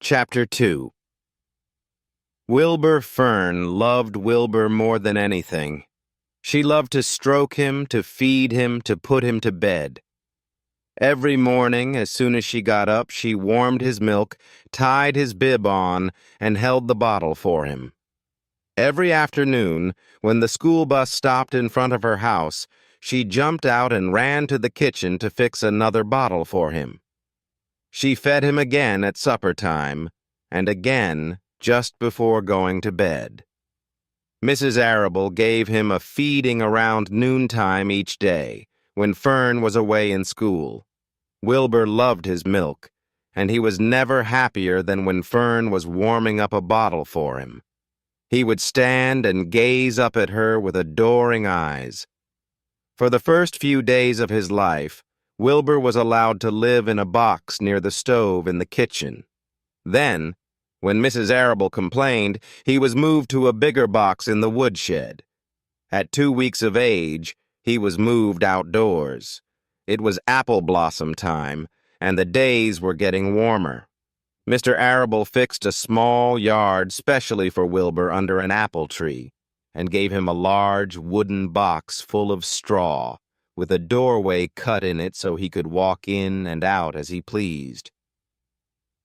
Chapter 2. Wilbur Fern loved Wilbur more than anything. She loved to stroke him, to feed him, to put him to bed. Every morning, as soon as she got up, she warmed his milk, tied his bib on, and held the bottle for him. Every afternoon, when the school bus stopped in front of her house, she jumped out and ran to the kitchen to fix another bottle for him. She fed him again at supper time, and again just before going to bed. Mrs. Arable gave him a feeding around noontime each day, when Fern was away in school. Wilbur loved his milk, and he was never happier than when Fern was warming up a bottle for him. He would stand and gaze up at her with adoring eyes. For the first few days of his life, Wilbur was allowed to live in a box near the stove in the kitchen. Then, when Mrs. Arable complained, he was moved to a bigger box in the woodshed. At 2 weeks of age, he was moved outdoors. It was apple blossom time, and the days were getting warmer. Mr. Arable fixed a small yard specially for Wilbur under an apple tree, and gave him a large wooden box full of straw, with a doorway cut in it so he could walk in and out as he pleased.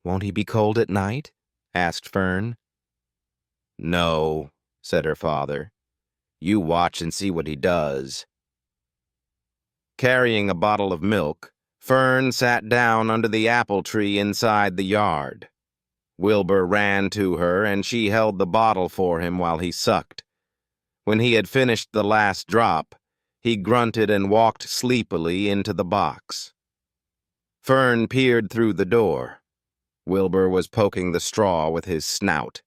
"Won't he be cold at night?" asked Fern. "No," said her father. "You watch and see what he does." Carrying a bottle of milk, Fern sat down under the apple tree inside the yard. Wilbur ran to her, and she held the bottle for him while he sucked. When he had finished the last drop, he grunted and walked sleepily into the box. Fern peered through the door. Wilbur was poking the straw with his snout.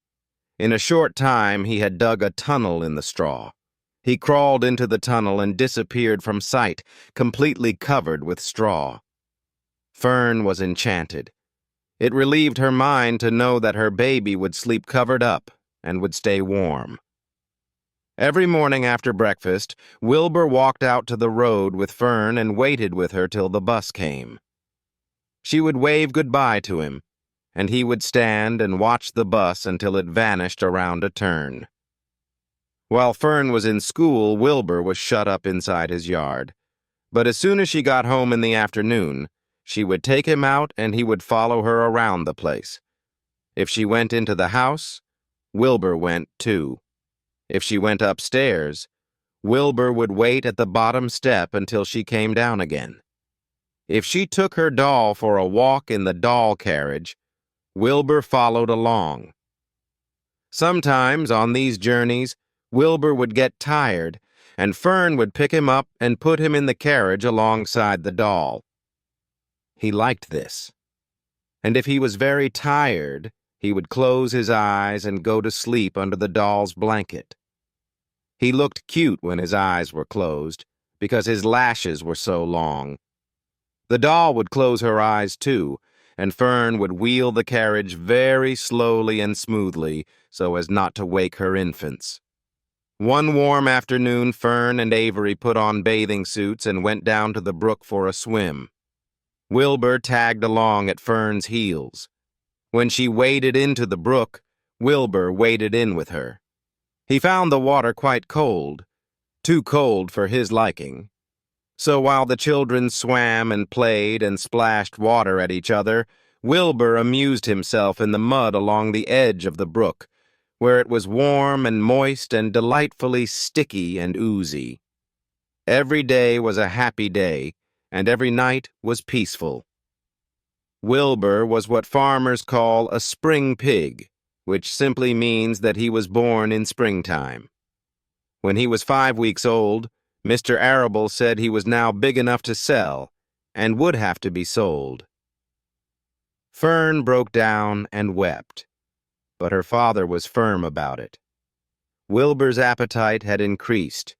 In a short time, he had dug a tunnel in the straw. He crawled into the tunnel and disappeared from sight, completely covered with straw. Fern was enchanted. It relieved her mind to know that her baby would sleep covered up and would stay warm. Every morning after breakfast, Wilbur walked out to the road with Fern and waited with her till the bus came. She would wave goodbye to him, and he would stand and watch the bus until it vanished around a turn. While Fern was in school, Wilbur was shut up inside his yard. But as soon as she got home in the afternoon, she would take him out and he would follow her around the place. If she went into the house, Wilbur went too. If she went upstairs, Wilbur would wait at the bottom step until she came down again. If she took her doll for a walk in the doll carriage, Wilbur followed along. Sometimes, on these journeys, Wilbur would get tired, and Fern would pick him up and put him in the carriage alongside the doll. He liked this. And if he was very tired, he would close his eyes and go to sleep under the doll's blanket. He looked cute when his eyes were closed, because his lashes were so long. The doll would close her eyes too, and Fern would wheel the carriage very slowly and smoothly so as not to wake her infants. One warm afternoon, Fern and Avery put on bathing suits and went down to the brook for a swim. Wilbur tagged along at Fern's heels. When she waded into the brook, Wilbur waded in with her. He found the water quite cold, too cold for his liking. So while the children swam and played and splashed water at each other, Wilbur amused himself in the mud along the edge of the brook, where it was warm and moist and delightfully sticky and oozy. Every day was a happy day, and every night was peaceful. Wilbur was what farmers call a spring pig, which simply means that he was born in springtime. When he was 5 weeks old, Mr. Arable said he was now big enough to sell, and would have to be sold. Fern broke down and wept, but her father was firm about it. Wilbur's appetite had increased.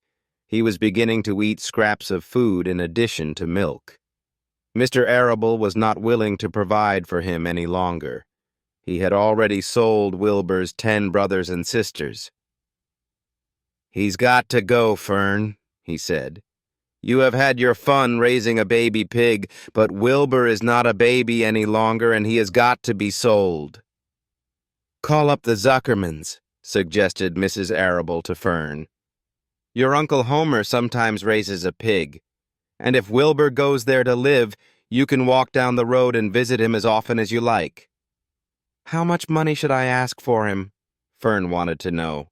He was beginning to eat scraps of food in addition to milk. Mr. Arable was not willing to provide for him any longer. He had already sold Wilbur's 10 brothers and sisters. "He's got to go, Fern," he said. "You have had your fun raising a baby pig, but Wilbur is not a baby any longer, and he has got to be sold." Call up the Zuckermans, suggested Mrs. Arable to Fern. Your Uncle Homer sometimes raises a pig, and if Wilbur goes there to live, you can walk down the road and visit him as often as you like. How much money should I ask for him? Fern wanted to know.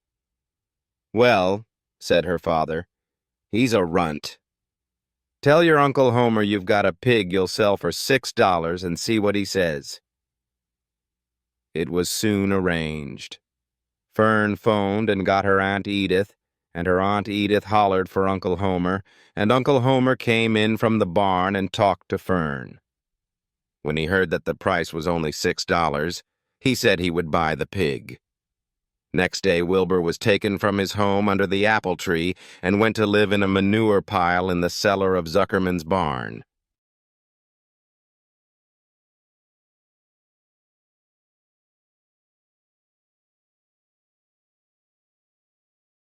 Well, said her father, he's a runt. Tell your Uncle Homer you've got a pig you'll sell for $6 and see what he says. It was soon arranged. Fern phoned and got her Aunt Edith, and her Aunt Edith hollered for Uncle Homer, and Uncle Homer came in from the barn and talked to Fern. When he heard that the price was only $6, he said he would buy the pig. Next day, Wilbur was taken from his home under the apple tree and went to live in a manure pile in the cellar of Zuckerman's barn.